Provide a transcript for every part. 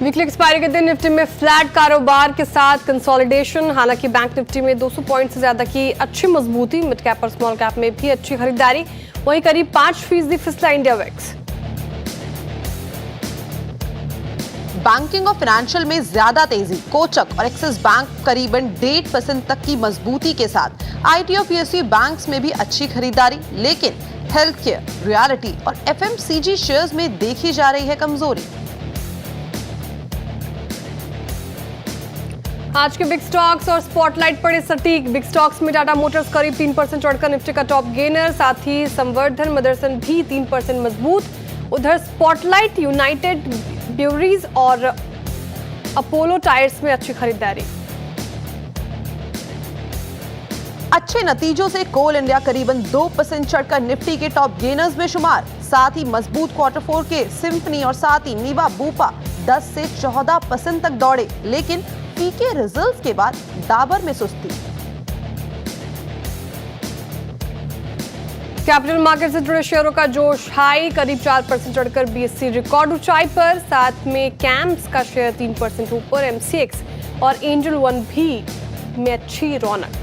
Weekly expiry के दिन Nifty में फ्लैट कारोबार के साथ कंसोलिडेशन। हालांकि बैंक निफ्टी में 200 पॉइंट से ज्यादा की अच्छी मजबूती, मिड कैप और स्मॉल कैप में भी अच्छी खरीदारी। वहीं करीब 5% फिसला इंडिया वेक्स। बैंकिंग और फाइनेंशियल में ज्यादा तेजी, कोचक और एक्सिस बैंक करीबन 1.5% तक की मजबूती के साथ। आईटी और पीएसयू बैंक्स में भी अच्छी खरीदारी, लेकिन हेल्थ केयर, रियलिटी और एफएमसीजी शेयर्स में देखी जा रही है कमजोरी। आज के बिग स्टॉक्स और स्पॉटलाइट पड़े सटीक। बिग स्टॉक्स में टाटा मोटर्स करीब 3% चढ़कर निफ्टी का टॉप गेनर, साथ ही संवर्धन मदरसन भी 3% मजबूत। उधर स्पॉटलाइट, यूनाइटेड ब्यूरीज और अपोलो टायर्स में अच्छी खरीदारी। अच्छे नतीजों से कोल इंडिया करीबन 2% चढ़कर निफ्टी के टॉप गेनर्स में शुमार। साथ ही मजबूत Q4 के सिंफनी और साथ ही नीवा बूपा 10 से 14% तक दौड़े, लेकिन पीके रिजल्ट्स के बाद डाबर में सुस्ती। कैपिटल मार्केट से जुड़े शेयरों का जोश हाई, करीब 4% चढ़कर बीएससी रिकॉर्ड ऊंचाई पर। साथ में कैम्प्स का शेयर 3% ऊपर, एमसीएक्स और एंजल वन भी में अच्छी रौनक।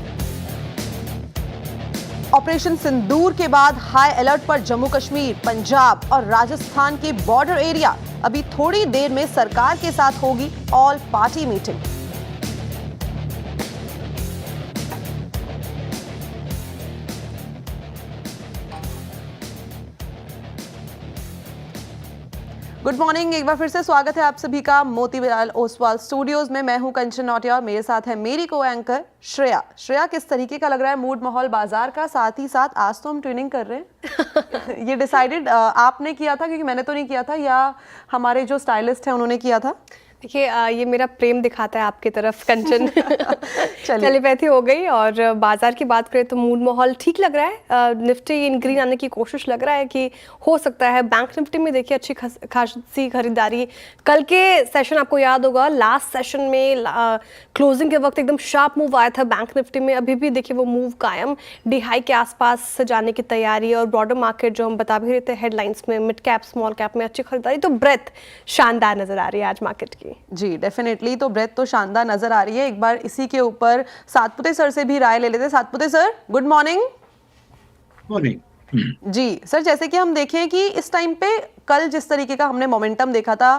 ऑपरेशन सिंदूर के बाद हाई अलर्ट पर जम्मू कश्मीर, पंजाब और राजस्थान के बॉर्डर एरिया। अभी थोड़ी देर में सरकार के साथ होगी all party meeting. Good morning, एक बार फिर से स्वागत है आप सभी का मोतीलाल ओसवाल स्टूडियोज में। मैं हूं कंचन नौटिया और मेरे साथ है मेरी को एंकर श्रेया। श्रेया, किस तरीके का लग रहा है मूड माहौल बाजार का? साथ ही साथ आज तो हम ट्यूनिंग कर रहे हैं ये डिसाइडेड आपने किया था, क्योंकि मैंने तो नहीं किया था, या हमारे जो स्टाइलिस्ट हैं उन्होंने किया था? देखिए, ये मेरा प्रेम दिखाता है आपकी तरफ कंचन। टेलीपैथी हो गई। और बाजार की बात करें तो मूड माहौल ठीक लग रहा है। निफ्टी इन ग्रीन आने की कोशिश लग रहा है कि हो सकता है। बैंक निफ्टी में देखिए अच्छी खासी खरीदारी। कल के सेशन आपको याद होगा, लास्ट सेशन में क्लोजिंग के वक्त एकदम शार्प मूव आया था बैंक निफ्टी में। अभी भी देखिए वो मूव कायम, डी हाई के आसपास जाने की तैयारी। और ब्रॉडर मार्केट जो हम बता भी रहे थे हेडलाइंस में, मिड कैप स्मॉल कैप में अच्छी खरीदारी। तो ब्रेथ शानदार नजर आ रही है आज मार्केट की। जी डेफिनेटली, तो ब्रेथ तो शानदार नजर आ रही है। एक बार इसी के ऊपर सातपुते सर से भी राय ले लेते। Satpute sir, good morning. Morning जी सर, जैसे कि हम देखें कि इस टाइम पे कल जिस तरीके का हमने मोमेंटम देखा था,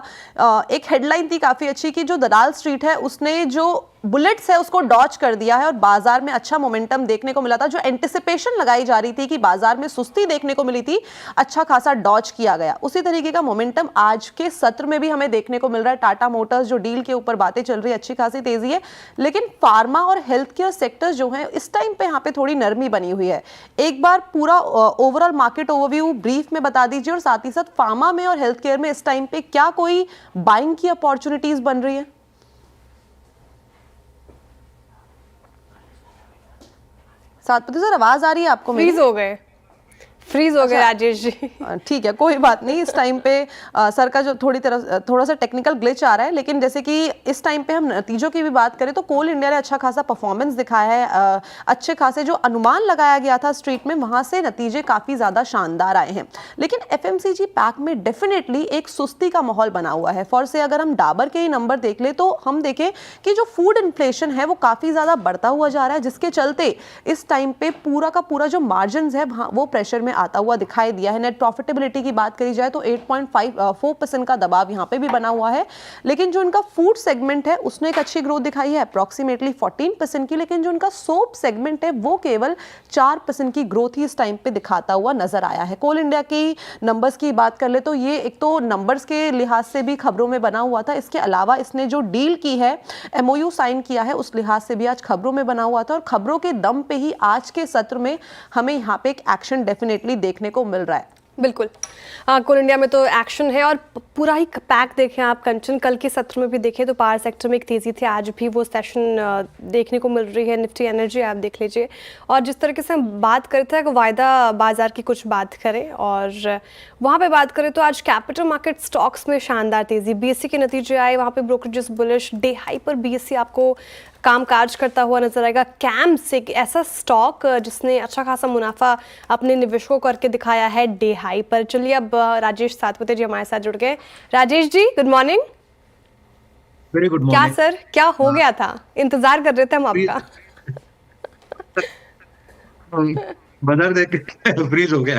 एक हेडलाइन थी काफी अच्छी कि जो दलाल स्ट्रीट है उसने जो बुलेट्स है उसको डॉज कर दिया है और बाजार में अच्छा मोमेंटम देखने को मिला था। जो एंटिसिपेशन लगाई जा रही थी कि बाजार में सुस्ती देखने को मिली थी, अच्छा खासा डॉज किया गया। उसी तरीके का मोमेंटम आज के सत्र में भी हमें देखने को मिल रहा है। टाटा मोटर्स जो डील के ऊपर बातें चल रही है, अच्छी खासी तेजी है, लेकिन फार्मा और हेल्थ केयर सेक्टर्स जो है इस टाइम पे यहाँ पे थोड़ी नरमी बनी हुई है। एक बार पूरा ओवरऑल मार्केट ओवरव्यू ब्रीफ में बता दीजिए, और साथ ही साथ फार्मा में और हेल्थ केयर में इस टाइम पे क्या कोई बाइंग की अपॉर्चुनिटीज बन रही है? सातपति सर, आवाज आ रही है आपको? फ्रीज हो गए राजेश जी। ठीक है, कोई बात नहीं। इस टाइम पे सर का जो थोड़ा सा टेक्निकल ग्लिच आ रहा है, लेकिन जैसे कि इस टाइम पे हम नतीजों की भी बात करें तो कोल इंडिया ने अच्छा खासा परफॉर्मेंस दिखाया है। अच्छे खासे जो अनुमान लगाया गया था स्ट्रीट में, वहां से नतीजे काफी ज्यादा शानदार आए हैं। लेकिन एफएमसीजी पैक में डेफिनेटली एक सुस्ती का माहौल बना हुआ है। फॉर से अगर हम डाबर के ही नंबर देख ले तो हम देखें कि जो फूड इन्फ्लेशन है वो काफी ज्यादा बढ़ता हुआ जा रहा है, जिसके चलते इस टाइम पे पूरा का पूरा जो मार्जिन है वो प्रेशर में आता हुआ दिखाई दिया है। नेट प्रॉफिटेबिलिटी की बात करी जाए तो 8.4% का दबाव यहाँ पे भी बना हुआ है। लेकिन जो इनका फूड सेगमेंट है उसने एक अच्छी ग्रोथ दिखाई है, अप्रॉक्सीमेटली 14% की। लेकिन जो इनका सोप सेगमेंट है वो केवल 4% की ग्रोथ ही इस टाइम पे दिखाता हुआ नजर आया है। कोल इंडिया की नंबर्स की बात कर ले तो ये एक तो नंबर्स के लिहाज से भी खबरों में बना हुआ था, इसके अलावा इसने जो डील की है, एमओयू साइन किया है, उस लिहाज से भी आज खबरों में बना हुआ था। और खबरों के दम पे ही आज के सत्र में हमें यहाँ पे एक एक्शन डेफिनेटली देखने को मिल रहा है। बिल्कुल, कोल इंडिया में तो एक्शन है और पूरा ही पैक देखें आप कंचन। कल के सत्र में भी देखें तो पावर सेक्टर में एक तेज़ी थी, आज भी वो सेशन देखने को मिल रही है। निफ्टी एनर्जी आप देख लीजिए। और जिस तरीके से हम बात करते हैं कि वायदा बाजार की कुछ बात करें और वहाँ पे बात करें तो आज कैपिटल मार्केट स्टॉक्स में शानदार तेज़ी। बीएससी के नतीजे आए, वहाँ पे ब्रोकरेजेस बुलिश, डे हाई पर बीएससी आपको कामकाज करता हुआ नजर आएगा। कैम्प्स एक ऐसा स्टॉक जिसने अच्छा खासा मुनाफा अपने निवेशकों करके दिखाया है डे हाई पर। चलिए अब राजेश सातपुते जी हमारे साथ जुड़ गए। Rajesh ji, good morning. Very good क्या मॉर्निंग। सर, क्या हो गया था? इंतजार कर रहे थे हम आपका। बाजार देख के फ्रीज हो गया।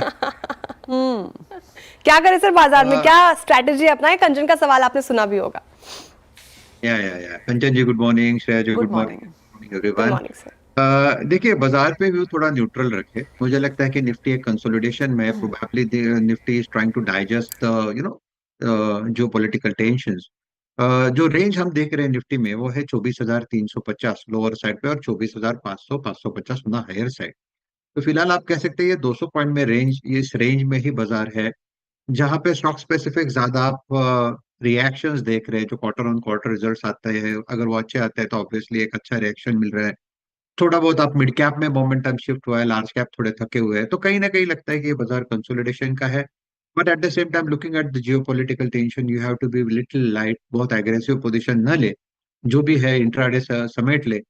क्या करें सर, बाजार में आ, क्या स्ट्रैटेजी अपनाएं? कंचन का सवाल आपने सुना भी होगा। या Kanchan ji good morning, Shreya ji good good morning. Morning good everyone. Morning sir. देखिए बाजार पे भी थोड़ा न्यूट्रल रखे। मुझे लगता है कि निफ्टी एक कंसोलिडेशन में probably Nifty is trying to digest जो पॉलिटिकल टेंशंस। जो रेंज हम देख रहे हैं निफ्टी में वो है 24,350 लोअर साइड पे और 24,500 550 ऑन द हायर साइड। तो फिलहाल आप कह सकते हैं ये 200 पॉइंट में रेंज, इस रेंज में ही बाजार है, जहां पे स्टॉक स्पेसिफिक ज्यादा आप रिएक्शंस देख रहे हैं। जो क्वार्टर ऑन क्वार्टर रिजल्ट्स आते हैं, अगर वो अच्छे आते हैं तो ऑब्वियसली एक अच्छा रिएक्शन मिल रहा है। थोड़ा बहुत आप मिड कैप में मोमेंटम शिफ्ट हुआ है, लार्ज कैप थोड़े थके हुए हैं, तो कहीं ना कहीं लगता है कि ये बाजार कंसोलिडेशन का है। But at the same time looking at the geopolitical tension you have to be little light, बहुत एग्रेसिव पोजीशन न ले, जो भी है इंट्राडे समेट ले।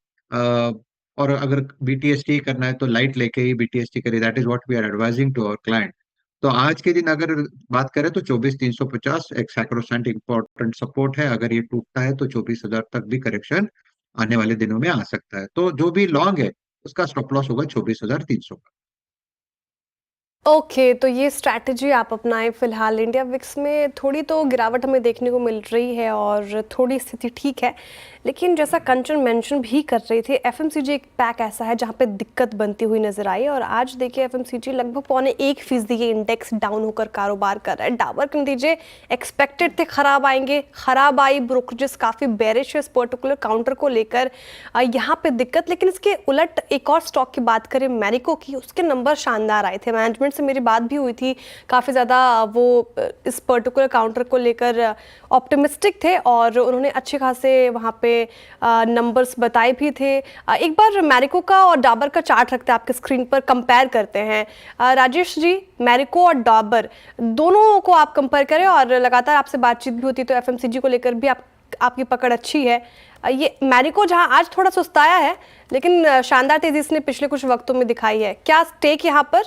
और अगर बीटीएसटी करना है तो लाइट लेके ही बीटीएसटी करे, that is what we are advising to our client. तो आज के दिन अगर बात करें तो 24,350 एक सैक्रोसेंट इंपॉर्टेंट सपोर्ट है। अगर ये टूटता है तो 24,000 तक भी करेक्शन आने वाले दिनों में आ सकता है। तो जो भी लॉन्ग है उसका स्टॉप लॉस होगा 24,300 का। ओके, तो ये स्ट्रैटेजी आप अपनाएं। फिलहाल इंडिया विक्स में थोड़ी तो गिरावट हमें देखने को मिल रही है और थोड़ी स्थिति ठीक है, लेकिन जैसा कंचन मेंशन भी कर रहे थे, एफएमसीजी एक पैक ऐसा है जहाँ पे दिक्कत बनती हुई नजर आई। और आज देखिए एफएमसीजी लगभग 0.25% ये इंडेक्स डाउन होकर कारोबार कर रहा है। डाबर के नतीजे एक्सपेक्टेड थे खराब आएंगे, खराब आई। ब्रोकरेजेस काफ़ी बेरिश है इस पर्टिकुलर काउंटर को लेकर, यहाँ पे दिक्कत। लेकिन इसके उलट एक और स्टॉक की बात करें मैरिको की, उसके नंबर शानदार आए थे। मैनेजमेंट से मेरी बात भी हुई थी, काफ़ी ज़्यादा वो इस पर्टिकुलर काउंटर को लेकर ऑप्टिमिस्टिक थे और उन्होंने अच्छे खासे वहाँ पे नंबर्स बताए भी थे। एक बार मैरिको का और डाबर का चार्ट रखते हैं आपके स्क्रीन पर, कंपेयर करते हैं। राजेश जी, मैरिको और डाबर दोनों को आप कंपेयर करें, और लगातार आपसे बातचीत भी होती तो एफएमसीजी को लेकर भी आपकी पकड़ अच्छी है। ये मैरिको जहां आज थोड़ा सुस्ताया है, लेकिन शानदार तेजी इसने पिछले कुछ वक्तों में दिखाई है। क्या स्टेक यहाँ पर?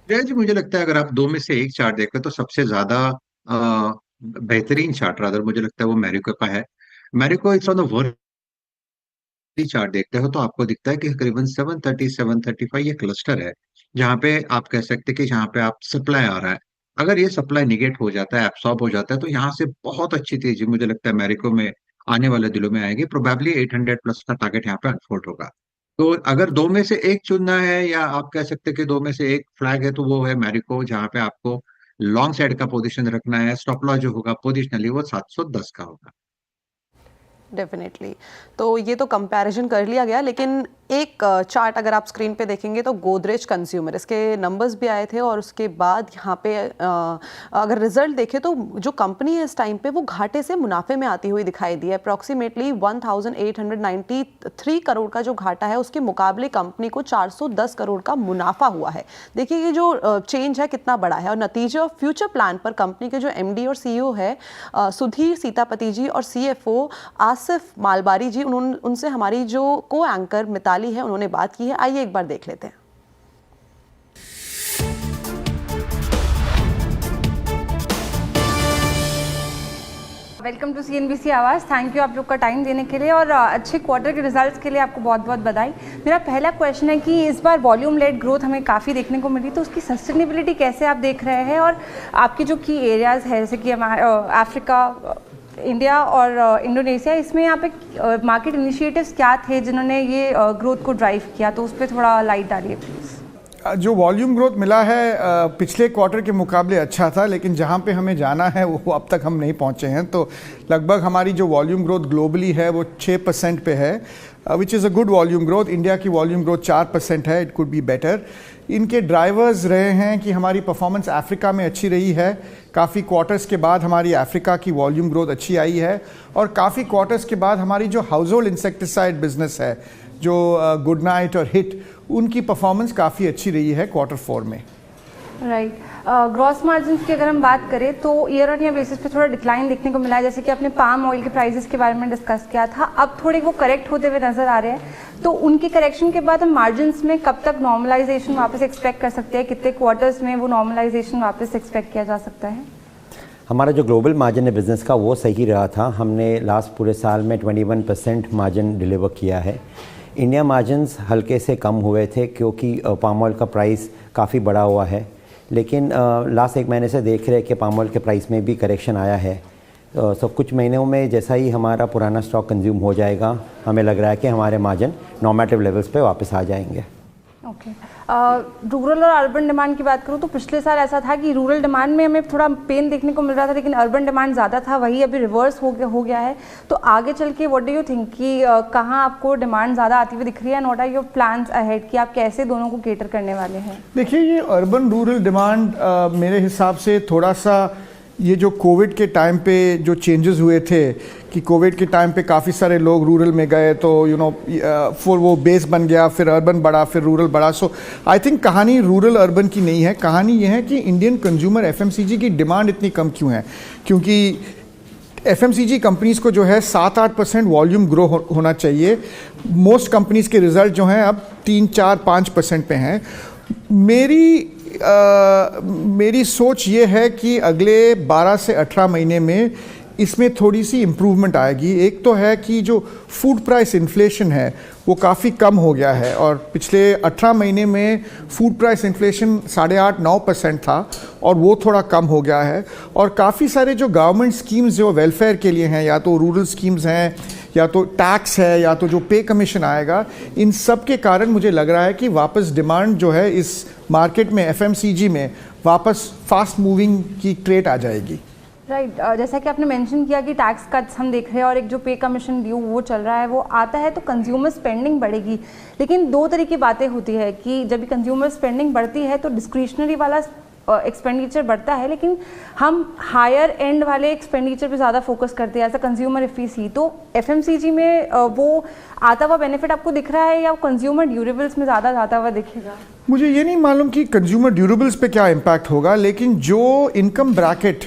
जय जी, मुझे लगता है अगर आप दो में से एक चार्ट देखें तो सबसे ज्यादा बेहतरीन चार्ट रादर मुझे लगता है वो मैरिको का है। Marico it's on the vertical chart देखते हो तो आपको दिखता है कि करीबन 730 735 ये क्लस्टर है, जहाँ पे आप कह सकते हैं कि जहाँ पे आप सप्लाई आ रहा है। अगर ये सप्लाई निगेट हो जाता है, एब्सॉर्ब हो जाता है, तो यहाँ से बहुत अच्छी तेजी मुझे लगता है मैरिको में आने वाले दिनों में आएगी। प्रोबेबली 800 प्लस का टारगेट यहाँ पे अनफोल्ड होगा। तो अगर दो में से एक चुनना है, या आप कह सकते हैं कि दो में से एक फ्लैग है, तो वो है मैरिको, जहाँ पे आपको लॉन्ग साइड का पोजीशन रखना है। स्टॉप लॉस जो होगा पोजिशनली वो 710 का होगा। डेफिनेटली। तो ये तो कंपैरिजन कर लिया गया, लेकिन एक चार्ट अगर आप स्क्रीन पे देखेंगे तो गोदरेज कंज्यूमर, इसके नंबर्स भी आए थे और उसके बाद यहाँ पे अगर रिजल्ट देखें तो जो कंपनी है इस टाइम पे वो घाटे से मुनाफे में आती हुई दिखाई दी है। अप्रॉक्सीमेटली 1893 करोड़ का जो घाटा है उसके मुकाबले कंपनी को 410 करोड़ का मुनाफा हुआ है। देखिए ये जो चेंज है कितना बड़ा है। और नतीजे और फ्यूचर प्लान पर कंपनी के जो एमडी और सीईओ है सुधीर सीतापति जी और सीएफओ आसिफ मालबारी जी, उनसे हमारी जो को एंकर मिताली है उन्होंने बात की है। आइए एक बार देख लेते हैं। वेलकम टू सीएनबीसी आवाज़। थैंक यू आप लोग का टाइम देने के लिए और अच्छे क्वार्टर के रिजल्ट्स के लिए आपको बहुत बहुत बधाई। मेरा पहला क्वेश्चन है कि इस बार वॉल्यूम लेड ग्रोथ हमें काफ़ी देखने को मिली, तो उसकी सस्टेनेबिलिटी कैसे आप देख रहे हैं? और आपकी जो की एरियाज़ है जैसे कि अफ्रीका, इंडिया और इंडोनेशिया, इसमें यहाँ पे मार्केट इनिशिएटिव्स क्या थे जिन्होंने ये ग्रोथ को ड्राइव किया? तो उस पर थोड़ा लाइट डालिए प्लीज़। जो वॉल्यूम ग्रोथ मिला है पिछले क्वार्टर के मुकाबले अच्छा था, लेकिन जहाँ पे हमें जाना है वो अब तक हम नहीं पहुँचे हैं। तो लगभग हमारी जो वॉल्यूम ग्रोथ ग्लोबली है वो 6% पे है, which is a good volume growth. India की वॉल्यूम ग्रोथ 4% है, इट कुड बी बेटर। इनके ड्राइवर्स रहे हैं कि हमारी परफॉर्मेंस अफ्रीका में अच्छी रही है। काफ़ी क्वार्टर्स के बाद हमारी अफ्रीका की वॉल्यूम ग्रोथ अच्छी आई है, और काफ़ी क्वार्टर्स के बाद हमारी जो हाउस होल्ड इंसेक्टिसाइड बिजनेस है, जो गुड नाइट और हिट, उनकी परफॉर्मेंस काफ़ी अच्छी रही है क्वार्टर 4 में। राइट। ग्रॉस मार्जिन की अगर हम बात करें तो ईयर ऑन ईयर बेसिस पे थोड़ा डिक्लाइन देखने को मिला है, जैसे कि आपने पाम ऑयल के प्राइसेस के बारे में डिस्कस किया था। अब थोड़े वो करेक्ट होते हुए नजर आ रहे हैं, तो उनके करेक्शन के बाद हम मार्जिन्स में कब तक नॉर्मलाइजेशन वापस एक्सपेक्ट कर सकते हैं? कितने क्वार्टर्स में वो नॉर्मलाइजेशन वापस एक्सपेक्ट किया जा सकता है? हमारा जो ग्लोबल मार्जिन है बिज़नेस का वो सही रहा था। हमने लास्ट पूरे साल में 21% मार्जिन डिलीवर किया है। इंडिया मार्जिन्स हल्के से कम हुए थे क्योंकि पाम ऑयल का प्राइस काफ़ी बढ़ा हुआ है, लेकिन लास्ट एक महीने से देख रहे हैं कि पाम ऑयल के प्राइस में भी करेक्शन आया है। सो कुछ महीनों में जैसा ही हमारा पुराना स्टॉक कंज्यूम हो जाएगा, हमें लग रहा है कि हमारे मार्जिन नॉर्मेटिव लेवल्स पे वापस आ जाएंगे। ओके, रूरल और अर्बन डिमांड की बात करूँ तो पिछले साल ऐसा था कि रूरल डिमांड में हमें थोड़ा पेन देखने को मिल रहा था, लेकिन अर्बन डिमांड ज़्यादा था, वही अभी रिवर्स हो गया है। तो आगे चल के व्हाट डू यू थिंक कि कहाँ आपको डिमांड ज़्यादा आती हुई दिख रही है, and what are your plans ahead कि आप कैसे दोनों को केटर करने वाले हैं? देखिए, ये अर्बन रूरल डिमांड मेरे हिसाब से थोड़ा सा ये जो कोविड के टाइम पे जो चेंजेस हुए थे कि कोविड के टाइम पे काफ़ी सारे लोग रूरल में गए, तो फिर वो बेस बन गया, फिर अर्बन बढ़ा, फिर रूरल बढ़ा। सो आई थिंक कहानी रूरल अर्बन की नहीं है, कहानी ये है कि इंडियन कंज्यूमर एफएमसीजी की डिमांड इतनी कम क्यों है। क्योंकि एफएमसीजी कंपनीज़ को जो है 7-8% वॉल्यूम ग्रो होना चाहिए। मोस्ट कंपनीज़ के रिजल्ट जो हैं अब 3-4-5% पे हैं। मेरी सोच ये है कि अगले 12 से 18 महीने में इसमें थोड़ी सी इम्प्रूवमेंट आएगी। एक तो है कि जो फूड प्राइस इन्फ्लेशन है वो काफ़ी कम हो गया है, और पिछले 18 महीने में फूड प्राइस इन्फ्लेशन 8.5-9% था और वो थोड़ा कम हो गया है। और काफ़ी सारे जो गवर्नमेंट स्कीम्स जो वेलफेयर के लिए हैं, या तो रूरल स्कीम्स हैं, या तो टैक्स है, या तो जो पे कमीशन आएगा, इन सब के कारण मुझे लग रहा है कि वापस डिमांड जो है इस मार्केट में एफएमसीजी में वापस फास्ट मूविंग की ट्रेड आ जाएगी। राइट, जैसा कि आपने मेंशन किया कि टैक्स कट्स हम देख रहे हैं और एक जो पे कमीशन ड्यू वो चल रहा है, वो आता है तो कंज्यूमर स्पेंडिंग बढ़ेगी। लेकिन दो तरह की बातें होती है कि जब भी कंज्यूमर स्पेंडिंग बढ़ती है तो डिस्क्रिशनरी वाला एक्सपेंडिचर बढ़ता है, लेकिन हम हायर एंड वाले एक्सपेंडिचर पे ज़्यादा फोकस करते हैं as a consumer if we see. तो एफएमसीजी में वो आता हुआ बेनिफिट आपको दिख रहा है या कंज्यूमर ड्यूरेबल्स में ज़्यादा आता हुआ दिखेगा? मुझे ये नहीं मालूम कि कंज्यूमर ड्यूरेबल्स पे क्या इम्पैक्ट होगा, लेकिन जो इनकम ब्रैकेट,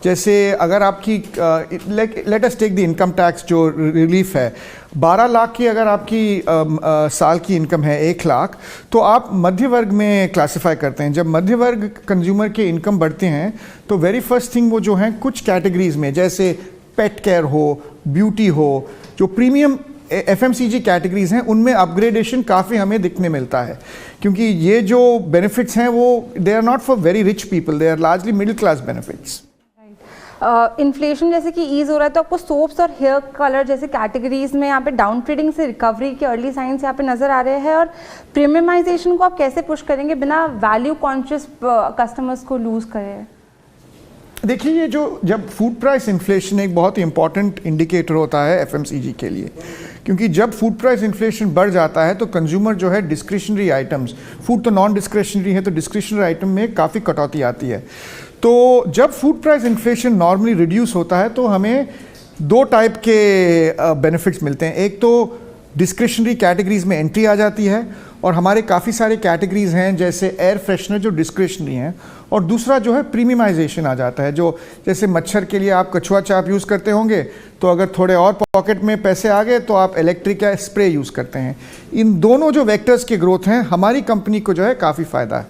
जैसे अगर आपकी let us take the income tax जो रिलीफ है, 12 लाख की अगर आपकी साल की इनकम है 1 लाख, तो आप मध्य वर्ग में क्लासिफाई करते हैं। जब मध्य वर्ग कंज्यूमर के इनकम बढ़ते हैं तो वेरी फर्स्ट थिंग वो जो हैं कुछ कैटेगरीज में, जैसे पेट केयर हो, ब्यूटी हो, जो प्रीमियम एफएमसीजी कैटेगरीज हैं, उनमें अपग्रेडेशन काफ़ी हमें दिखने मिलता है। क्योंकि ये जो बेनिफिट्स हैं वो they are not for very rich people, they are largely middle class benefits. Inflation जैसे कि ईज हो रहा है, तो आपको सोप्स और हेयर कलर जैसे कैटेगरीज में यहाँ पे डाउन ट्रेडिंग से रिकवरी के अर्ली साइंस यहाँ पे नज़र आ रहे हैं, और प्रीमियमाइजेशन को आप कैसे पुश करेंगे बिना वैल्यू कॉन्शियस कस्टमर्स को लूज करें? देखिए, ये जो जब फूड प्राइस इन्फ्लेशन एक बहुत ही इंपॉर्टेंट इंडिकेटर होता है एफएमसीजी के लिए, क्योंकि जब फूड प्राइस इन्फ्लेशन बढ़ जाता है तो कंज्यूमर जो है डिस्क्रिशनरी आइटम्स, फूड तो नॉन डिस्क्रिशनरी है, तो डिस्क्रिशनरी आइटम में काफ़ी कटौती आती है। तो जब food price inflation normally reduce होता है तो हमें 2 टाइप के बेनिफिट्स मिलते हैं। एक तो डिस्क्रिशनरी कैटेगरीज में एंट्री आ जाती है, और हमारे काफ़ी सारे कैटेगरीज हैं जैसे एयर फ्रेशनर जो डिस्क्रिशनरी हैं, और दूसरा जो है प्रीमियमाइजेशन आ जाता है। जो जैसे मच्छर के लिए आप कछुआ चाप यूज़ करते होंगे, तो अगर थोड़े और पॉकेट में पैसे आ गए तो आप इलेक्ट्रिक या स्प्रे यूज़ करते हैं। इन दोनों जो वेक्टर्स के ग्रोथ हैं, हमारी कंपनी को जो है काफ़ी फ़ायदा है।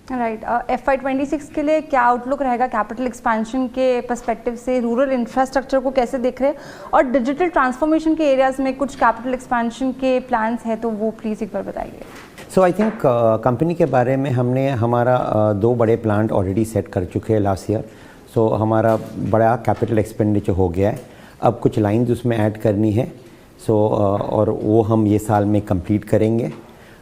राइट, FY26 के लिए क्या आउटलुक रहेगा कैपिटल एक्सपेंशन के पर्सपेक्टिव से? रूरल इंफ्रास्ट्रक्चर को कैसे देख रहे हैं, और डिजिटल ट्रांसफॉर्मेशन के एरियाज में कुछ कैपिटल एक्सपेंशन के प्लान्स हैं तो वो प्लीज़ एक बार बताइए। सो आई थिंक कंपनी के बारे में हमने हमारा 2 बड़े प्लांट ऑलरेडी सेट कर चुके हैं लास्ट ईयर। सो हमारा बड़ा कैपिटल एक्सपेंडिचर हो गया है, अब कुछ लाइन्स उसमें ऐड करनी है। सो और वो हम ये साल में कंप्लीट करेंगे।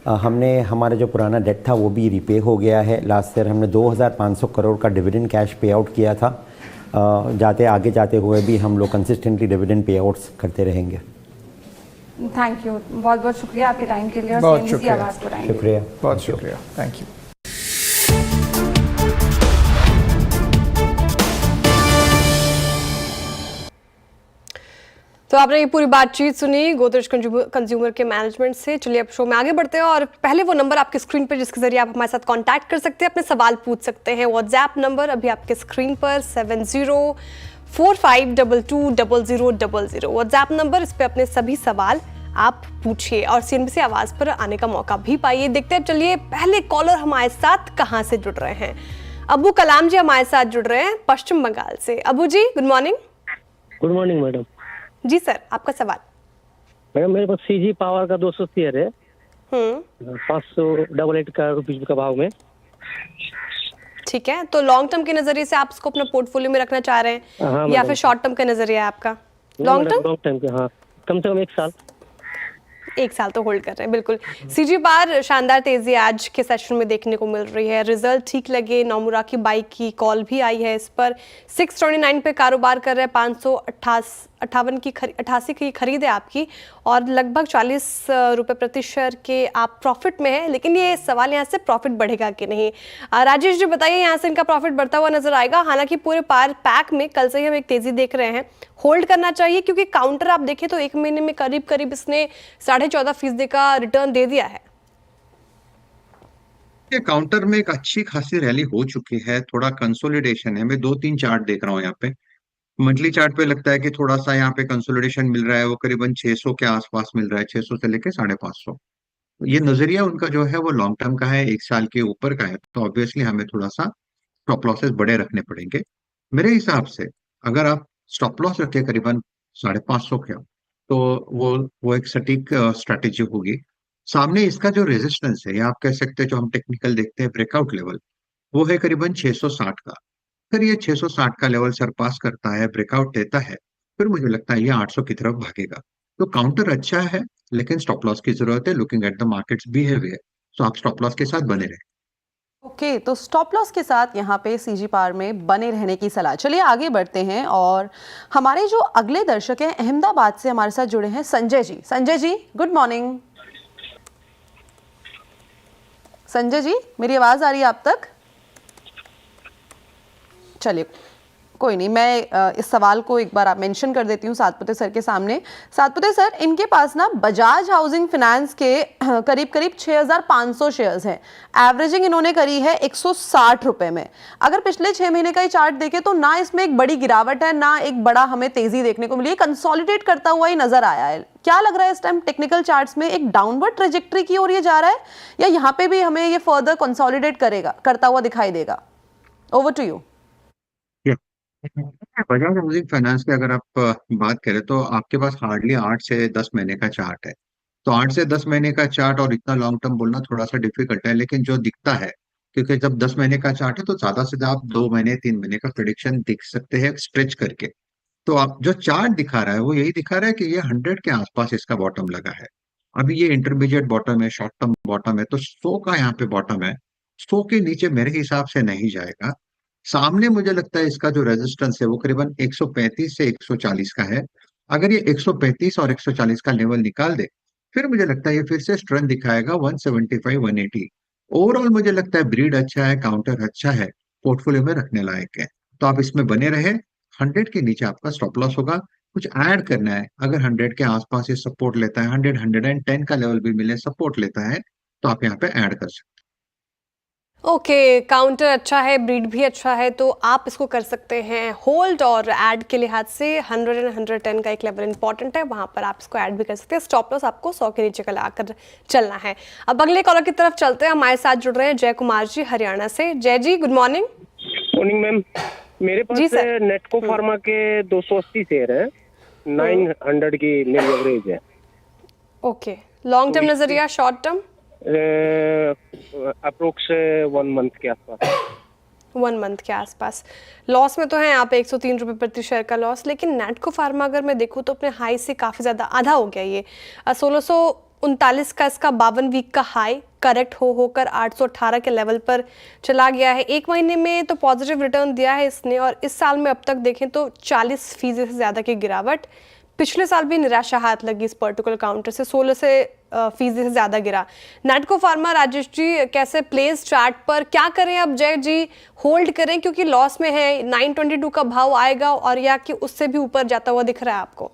हमने हमारा जो पुराना डेट था वो भी रिपे हो गया है। लास्ट ईयर हमने 2500 करोड़ का डिविडेंड कैश पे आउट किया था। आगे जाते हुए भी हम लोग कंसिस्टेंटली डिविडेंड पे आउट्स करते रहेंगे। थैंक यू, बहुत बहुत शुक्रिया आपके टाइम के लिए और बहुत CNBC शुक्रिया। आवाज़ को टाइम शुक्रिया, बहुत शुक्रिया, थैंक यू। तो आपने ये पूरी बातचीत सुनी गोदरेज कंज्यूमर के मैनेजमेंट से। चलिए अब शो में आगे बढ़ते हैं, और पहले वो नंबर आपकी स्क्रीन पर जिसके जरिए आप हमारे साथ कांटेक्ट कर सकते हैं, अपने सवाल पूछ सकते हैं। व्हाट्सएप नंबर अभी आपके स्क्रीन पर 7045220000 व्हाट्सएप नंबर, इस पर अपने सभी सवाल आप पूछिए और CNBC आवाज़ पर आने का मौका भी पाइए। देखते हैं, चलिए पहले कॉलर हमारे साथ कहाँ से जुड़ रहे हैं। अबू कलाम जी हमारे साथ जुड़ रहे हैं पश्चिम बंगाल से। Abu ji good morning. Good morning madam. जी सर, आपका सवाल। मैडम मेरे पास सीजी पावर का 200 शेयर है, 588 का रुपीज का भाव में। ठीक है, तो लॉन्ग टर्म के नजरिए से आप इसको अपना पोर्टफोलियो में रखना चाह रहे हैं हाँ, या मैडम। फिर शॉर्ट टर्म का नजरिया है आपका? लॉन्ग टर्म, लॉन्ग टाइम का, हाँ, कम से कम 1 साल। 1 साल तो होल्ड कर रहे हैं बिल्कुल। सीजी बार शानदार तेजी आज के सेशन में देखने को मिल रही है, रिजल्ट ठीक लगे, नोमुरा की बाइक की कॉल भी आई है इस पर। 629 पे कारोबार कर रहे हैं, 588 की खरीद है आपकी और लगभग 40 रुपए प्रति शेयर के आप प्रॉफिट में है। लेकिन ये सवाल यहाँ से प्रॉफिट बढ़ेगा कि नहीं, राजेश जी बताइए, यहाँ से इनका प्रॉफिट बढ़ता हुआ नजर आएगा? हालांकि पूरे पैक में कल से ही हम एक तेजी देख रहे हैं, होल्ड करना चाहिए क्योंकि काउंटर आप देखें तो 1 महीने में करीब करीब इसने 14.5% का रिटर्न दे दिया है। ये काउंटर में एक अच्छी खासी रैली हो चुकी है, थोड़ा कंसोलिडेशन है। मैं 2-3 चार्ट देख रहा हूँ यहाँ पे। मंथली चार्ट पे लगता है कि थोड़ा सा यहाँ पे कंसोलिडेशन मिल रहा है, वो करीबन 600 के आसपास मिल रहा है, 600 से लेके 550। ये नजरिया उनका जो है वो लॉन्ग टर्म का है, 1 साल के ऊपर का है, तो ऑब्वियसली हमें थोड़ा सा स्टॉप लॉसेस बड़े रखने पड़ेंगे मेरे हिसाब से। अगर आप स्टॉप लॉस रखे करीबन 550 के, तो वो एक सटीक स्ट्रैटेजी होगी। सामने इसका जो रेजिस्टेंस है, या आप कह सकते हैं जो हम टेक्निकल देखते हैं ब्रेकआउट लेवल, वो है करीबन 660 का। अगर ये 660 का लेवल सरपास करता है, ब्रेकआउट देता है, फिर मुझे लगता है ये 800 की तरफ भागेगा। तो काउंटर अच्छा है, लेकिन स्टॉप लॉस की जरूरत है, looking at the markets behaviour. तो आप स्टॉप लॉस के साथ बने रहे। ओके, तो स्टॉप लॉस के साथ यहाँ पे सीजी पावर में बने रहने की सलाह। चलिए आगे बढ़ते हैं और हमारे जो अगले दर्शक हैं अहमदाबाद से हमारे साथ जुड़े हैं संजय जी। Sanjay ji good morning. संजय जी मेरी आवाज आ रही है आप तक? चलिए कोई नहीं, मैं इस सवाल को एक बार आप मेंशन कर देती हूँ सातपुते सर के सामने। सातपुते सर, इनके पास ना बजाज हाउसिंग फाइनेंस के करीब करीब 6,500 शेयर्स हैं। एवरेजिंग इन्होंने करी है 160 रुपए में। अगर पिछले 6 महीने का ही चार्ट देखें तो ना इसमें एक बड़ी गिरावट है, ना एक बड़ा हमें तेजी देखने को मिली है, कंसोलिडेट करता हुआ ही नजर आया है। क्या लग रहा है इस टाइम टेक्निकल चार्ट्स में एक डाउनवर्ड ट्रेजेक्टरी की ओर ये जा रहा है, या यहाँ पे भी हमें ये फर्दर कंसोलिडेट करता हुआ दिखाई देगा? Over to you. Bajaj housing finance की अगर आप बात करें तो आपके पास हार्डली 8 से 10 महीने का चार्ट है। तो 8 से 10 महीने का चार्ट और इतना लॉन्ग टर्म बोलना थोड़ा सा डिफिकल्ट है, लेकिन जो दिखता है, क्योंकि जब 10 महीने का चार्ट है तो ज्यादा से ज्यादा आप 2 महीने 3 महीने का प्रिडिक्शन दिख सकते हैं स्ट्रेच करके। तो आप जो चार्ट दिखा रहा है वो यही दिखा रहा है कि ये 100 के आसपास इसका बॉटम लगा है। अभी ये इंटरमीडिएट बॉटम है, शॉर्ट टर्म बॉटम है, तो 100 का यहाँ पे बॉटम है। 100 के नीचे मेरे हिसाब से नहीं जाएगा। सामने मुझे लगता है इसका जो रेजिस्टेंस है वो करीबन 135 से 140 का है। अगर ये 135 और 140 का लेवल निकाल दे, फिर मुझे लगता है ये फिर से स्ट्रेंथ दिखाएगा 175 180। ओवरऑल मुझे लगता है ब्रीड अच्छा है, काउंटर अच्छा है, पोर्टफोलियो में रखने लायक है, तो आप इसमें बने रहे। 100 के नीचे आपका स्टॉप लॉस होगा। कुछ ऐड करना है, अगर 100 के आसपास ये सपोर्ट लेता है, 100 110 का लेवल भी मिले सपोर्ट लेता है, तो आप यहाँ पे ऐड कर सकते हैं। ओके, काउंटर अच्छा है, ब्रीड भी अच्छा है, तो आप इसको कर सकते हैं होल्ड। और ऐड के लिहाज से 100 और 110 का एक लेवल इंपॉर्टेंट है, वहां पर आप इसको ऐड भी कर सकते हैं। स्टॉप लॉस आपको 100 के नीचे का लाकर चलना है। अब अगले कॉलर की तरफ चलते हैं, हमारे साथ जुड़ रहे हैं जय कुमार जी हरियाणा से। जय जी गुड मॉर्निंग। मॉर्निंग मैम, मेरे पास जी सर। नेटको फार्मा के 280 शेयर है, 900 की मेरी एवरेज है। ओके, लॉन्ग टर्म नजरिया, शॉर्ट टर्म? अप्रोक्स 1 मंथ के आसपास। 1 मंथ के आसपास लॉस में तो है यहाँ पे 103 रुपये प्रति शेयर का लॉस। लेकिन नेटको फार्मा अगर मैं देखूँ तो अपने हाई से काफ़ी ज़्यादा आधा हो गया ये। 1639 का इसका 52 वीक का हाई करेक्ट होकर 818 के लेवल पर चला गया है। 1 महीने में तो पॉजिटिव रिटर्न दिया है इसने, और इस साल में अब तक देखें तो 40% से ज़्यादा की गिरावट। पिछले साल भी निराशा हाथ लगी इस पर्टिकुलर काउंटर से, 16% से ज़्यादा गिरा। नेटको फार्मा राजेश जी कैसे प्लेस चार्ट पर, क्या करें अब जय जी? होल्ड करें क्योंकि लॉस में है, 922 का भाव आएगा, और या कि उससे भी ऊपर जाता हुआ दिख रहा है आपको?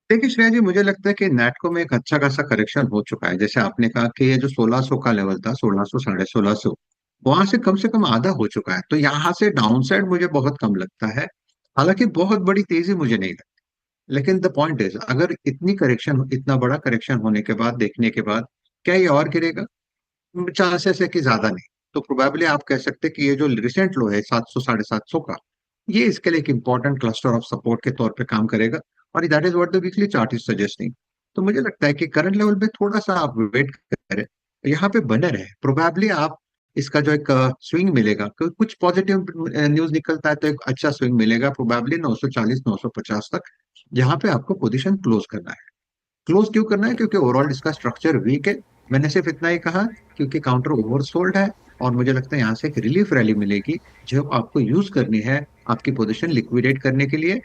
देखिए श्रेया जी, मुझे लगता है कि नेटको में एक अच्छा खासा करेक्शन हो चुका है। जैसे आपने कहा कि ये जो 1600 का लेवल था, 1600 1650, वहां से कम आधा हो चुका है। तो यहाँ से डाउनसाइड मुझे बहुत कम लगता है, हालांकि बहुत बड़ी तेजी मुझे नहीं लगती। लेकिन द पॉइंट इज, अगर इतना बड़ा करेक्शन होने के बाद, देखने के बाद, क्या ये और गिरेगा? चांसेस है कि ज्यादा नहीं। तो प्रोबेबली आप कह सकते हैं कि ये जो रिसेंट लो है 700 750 का, ये इसके लिए एक इंपॉर्टेंट क्लस्टर ऑफ सपोर्ट के तौर पे काम करेगा, और that is what the weekly chart is suggesting. तो मुझे लगता है कि करंट लेवल पे थोड़ा सा आप वेट करें, यहाँ पे बने रहे, प्रोबेबली आप इसका जो एक स्विंग मिलेगा, कुछ पॉजिटिव न्यूज निकलता है तो एक अच्छा स्विंग मिलेगा, प्रोबेबली 940 950 तक, जहां पे आपको पोजीशन क्लोज करना है। क्लोज क्यों करना है? क्योंकि ओवरऑल इसका स्ट्रक्चर वीक है। मैंने सिर्फ इतना ही कहा क्योंकि काउंटर ओवरसोल्ड है, और मुझे लगता है यहाँ से एक रिलीफ रैली मिलेगी जो आपको यूज करनी है आपकी पोजीशन लिक्विडेट करने के लिए।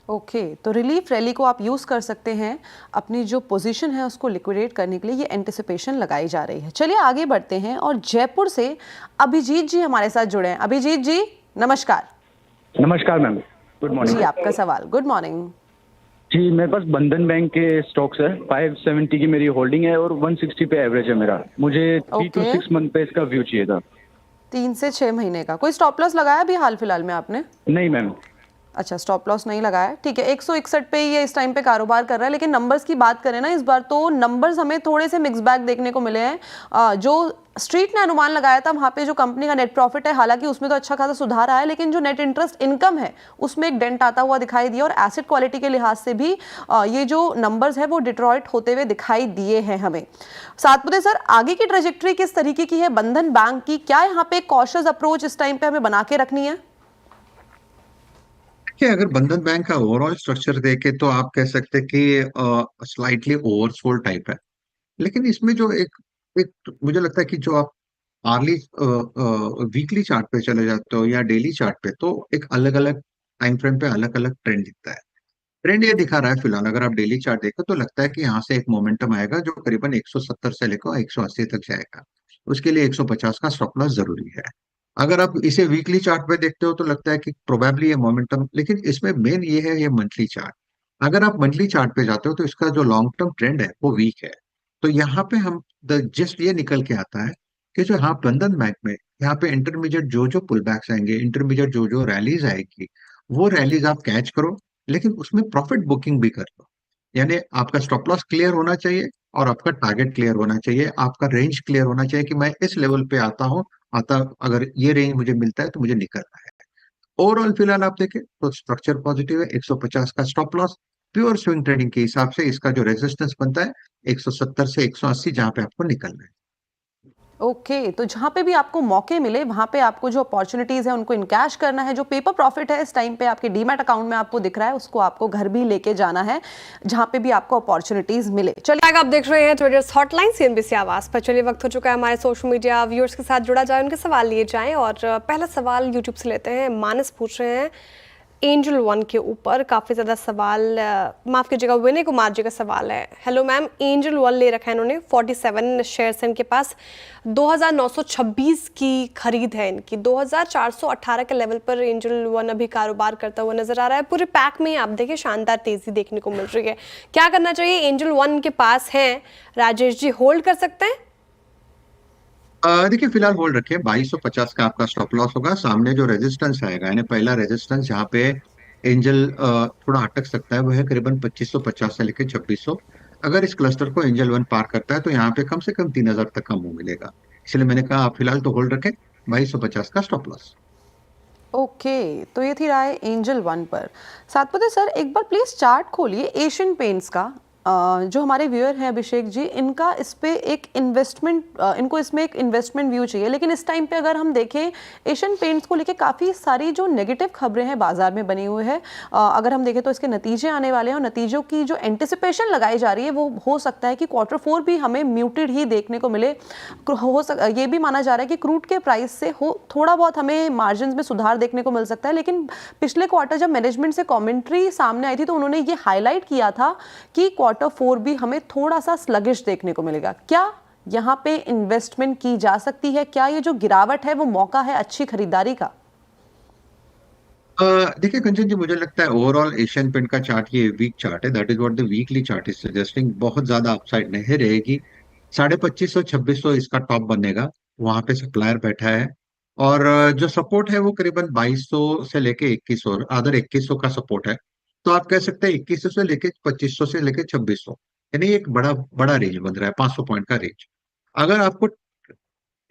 ओके, तो रिलीफ रैली को आप यूज़ कर सकते हैं अपनी जो पोजीशन है उसको लिक्विडेट करने के लिए, ये एंटिसिपेशन लगाई जा रही है। चलिए आगे बढ़ते हैं और जयपुर से अभिजीत जी हमारे साथ जुड़े हैं। अभिजीत जी नमस्कार। नमस्कार मैम, गुड मॉर्निंग। जी आपका सवाल। Good morning. जी मेरे पास बंधन बैंक के स्टॉक्स है, 570 की मेरी होल्डिंग है और 160 पे एवरेज है मेरा। मुझे 3 to 6 मंथ पे इसका व्यू चाहिए था। 3 से 6 महीने का। कोई स्टॉप लॉस लगाया अभी हाल फिलहाल में आपने? नहीं मैम। अच्छा, स्टॉप लॉस नहीं लगाया, ठीक है। 161 पे ये इस टाइम पे कारोबार कर रहा है, लेकिन नंबर्स की बात करें ना इस बार, तो नंबर्स हमें थोड़े से मिक्स बैग देखने को मिले हैं। जो स्ट्रीट ने अनुमान लगाया था वहाँ पे जो कंपनी का नेट प्रॉफिट है, हालांकि उसमें तो अच्छा खासा सुधार आया, लेकिन जो नेट इंटरेस्ट इनकम है उसमें एक डेंट आता हुआ दिखाई दिया, और एसेट क्वालिटी के लिहाज से भी ये जो नंबर्स है वो डिट्रॉइट होते हुए दिखाई दिए हैं हमें। सातपुते सर, आगे की ट्रेजेक्ट्री किस तरीके की है बंधन बैंक की? क्या यहाँ पे कॉशियस अप्रोच इस टाइम पे हमें बना के रखनी है? कि अगर बंधन बैंक का ओवरऑल स्ट्रक्चर देखे तो आप कह सकते हैं कि स्लाइटली ओवरसोल्ड टाइप है, लेकिन इसमें जो एक मुझे लगता है कि जो आप आर्ली वीकली चार्ट पे चले जाते हो या डेली चार्ट पे, तो एक अलग अलग टाइम फ्रेम पे अलग अलग ट्रेंड दिखता है। ट्रेंड ये दिखा रहा है फिलहाल, अगर आप डेली चार्ट देखो तो लगता है कि यहाँ से एक मोमेंटम आएगा जो करीबन 170 से लेकर 180 तक जाएगा। उसके लिए 150 का स्टॉप लॉस जरूरी है। अगर आप इसे वीकली चार्ट पे देखते हो तो लगता है कि प्रोबेबली ये मोमेंटम, लेकिन इसमें मेन ये है ये मंथली चार्ट। अगर आप मंथली चार्ट पे जाते हो तो इसका जो लॉन्ग टर्म ट्रेंड है वो वीक है। तो यहाँ पे हम जस्ट ये निकल के आता है कि जो यहाँ बंधन बैंक में यहाँ पे इंटरमीडिएट जो पुल बैक्स आएंगे, इंटरमीडिएट जो रैलीज आएगी, वो रैलीज आप कैच करो, लेकिन उसमें प्रॉफिट बुकिंग भी कर लो। यानी आपका स्टॉप लॉस क्लियर होना चाहिए और आपका टारगेट क्लियर होना चाहिए, आपका रेंज क्लियर होना चाहिए कि मैं इस लेवल पे आता अगर ये रेंज मुझे मिलता है तो मुझे निकलना है। ओवरऑल फिलहाल आप देखें तो स्ट्रक्चर पॉजिटिव है, 150 का stop loss, pure swing trading के हिसाब से इसका जो रेजिस्टेंस बनता है 170 से 180, जहां पे आपको निकलना है। ओके, तो जहाँ पे भी आपको मौके मिले वहाँ पे आपको जो अपॉर्चुनिटीज़ है उनको इनकैश करना है। जो पेपर प्रॉफिट है इस टाइम पे आपके डीमैट अकाउंट में आपको दिख रहा है, उसको आपको घर भी लेके जाना है जहाँ पे भी आपको अपॉर्चुनिटीज़ मिले। चलिए, आप देख रहे हैं ट्रेडर्स हॉटलाइन सीएनबीसी आवाज पर। चलिए, वक्त हो चुका है हमारे सोशल मीडिया व्यूअर्स के साथ जुड़ा जाए, उनके सवाल लिए जाएं। और पहला सवाल यूट्यूब से लेते हैं। मानस पूछ रहे हैं एंजल वन के ऊपर काफ़ी ज़्यादा सवाल, माफ़ कीजिएगा, विनय कुमार जी का सवाल है। हेलो मैम, एंजल वन ले रखा है इन्होंने, 47 शेयर्स हैं इनके पास, 2926 की खरीद है इनकी। 2418 के लेवल पर एंजल वन अभी कारोबार करता हुआ नजर आ रहा है। पूरे पैक में आप देखिए शानदार तेज़ी देखने को मिल रही है। क्या करना चाहिए? एंजल वन के पास है राजेश जी, होल्ड कर सकते हैं? देखिए फिलहाल होल्ड रखिए, 2250 का आपका स्टॉप लॉस होगा। सामने जो रेजिस्टेंस आएगा, यानी पहला रेजिस्टेंस जहाँ पे एंजल थोड़ा अटक सकता है, वो है करीबन 2550 से लेकर 2600। अगर इस क्लस्टर को एंजल वन पार करता है तो यहाँ पे कम से कम 3000 तक का मूव मिलेगा। इसलिए मैंने कहा आप फिलहाल तो होल्ड रखें, 2250 का स्टॉप लॉस। ओके, तो ये थी राय एंजल वन पर। सातपुते सर, एक बार प्लीज चार्ट खोलिए एशियन पेंट्स का। जो हमारे व्यूअर हैं अभिषेक जी, इनका इस पे एक इन्वेस्टमेंट, इनको इसमें एक इन्वेस्टमेंट व्यू चाहिए, लेकिन इस टाइम पे अगर हम देखें एशियन पेंट्स को लेके काफ़ी सारी जो नेगेटिव खबरें हैं बाजार में बनी हुई है। अगर हम देखें तो इसके नतीजे आने वाले हैं, और नतीजों की जो एंटिसिपेशन लगाई जा रही है वो हो सकता है कि Q4 भी हमें म्यूटेड ही देखने को मिले। ये भी माना जा रहा है कि क्रूड के प्राइस से थोड़ा बहुत हमें मार्जिन में सुधार देखने को मिल सकता है। लेकिन पिछले क्वार्टर जब मैनेजमेंट से कमेंट्री सामने आई थी तो उन्होंने ये हाईलाइट किया था कि Q4 भी हमें थोड़ा सा स्लगिश देखने को मिलेगा। क्या यहाँ पे इन्वेस्टमेंट की जा सकती है? क्या ये जो गिरावट है वो मौका है अच्छी खरीदारी का? देखिए कंचन जी, मुझे लगता है ओवरऑल एशियन पेंट का चार्ट ये वीक चार्ट है, that is what the weekly chart is suggesting. बहुत ज्यादा अपसाइड नहीं रहेगी, 2550 2600 इसका टॉप बनेगा, वहां पे सप्लायर बैठा है। और जो सपोर्ट है वो करीबन 2200 से लेके 2100, अदर 2100 का सपोर्ट है। तो आप कह सकते हैं 2100 से लेके 2500 से लेके 2600, यानी एक बड़ा बड़ा रेंज बन रहा है, 500 पॉइंट का रेंज। अगर आपको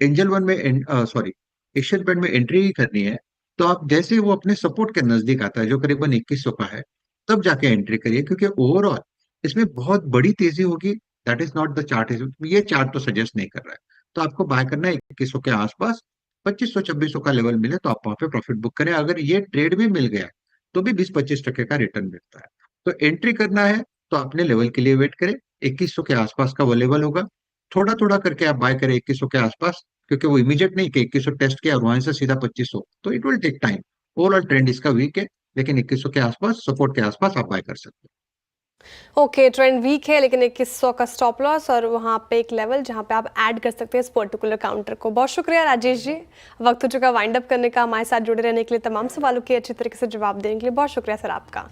एंजल वन में सॉरी एशियन पेंट में एंट्री करनी है, तो आप जैसे वो अपने सपोर्ट के नजदीक आता है जो करीबन 2100 का है, तब जाके एंट्री करिए, क्योंकि ओवरऑल इसमें बहुत बड़ी तेजी होगी। That is not the chart, ये चार्ट तो सजेस्ट नहीं कर रहा है। तो आपको बाय करना है 2100 के आसपास, 2500-2600 का लेवल मिले तो आप वहां पे प्रॉफिट बुक करें। अगर ये ट्रेड भी मिल गया तो भी 20-25% का रिटर्न मिलता है। तो एंट्री करना है तो अपने लेवल के लिए वेट करें, 2100 के आसपास का वो लेवल होगा। थोड़ा थोड़ा करके आप बाय करें 2100 के आसपास, क्योंकि वो इमीडिएट नहीं कि 2100 टेस्ट किया और वहां से सीधा 2500, तो it will take time. Overall trend इसका वीक है, लेकिन 2100 के आसपास, सपोर्ट के आसपास आप बाय कर सकते हैं। ओके, ट्रेंड वीक है लेकिन 2100 का स्टॉप लॉस और वहाँ पे एक लेवल जहाँ पे आप ऐड कर सकते हैं इस पर्टिकुलर काउंटर को। बहुत शुक्रिया राजेश जी, वक्त हो चुका वाइंड अप करने का। हमारे साथ जुड़े रहने के लिए, तमाम सवालों के अच्छी तरीके से जवाब देने के लिए बहुत शुक्रिया सर आपका।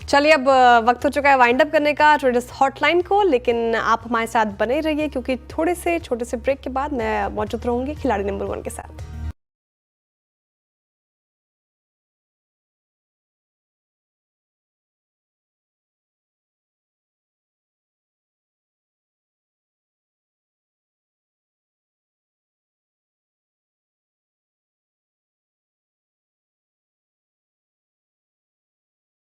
चलिए, अब वक्त हो चुका है वाइंड अप करने का ट्रेडर्स हॉटलाइन को, लेकिन आप हमारे साथ बने रहिए क्योंकि थोड़े से छोटे से ब्रेक के बाद मैं मौजूद रहूंगी खिलाड़ी नंबर 1 के साथ।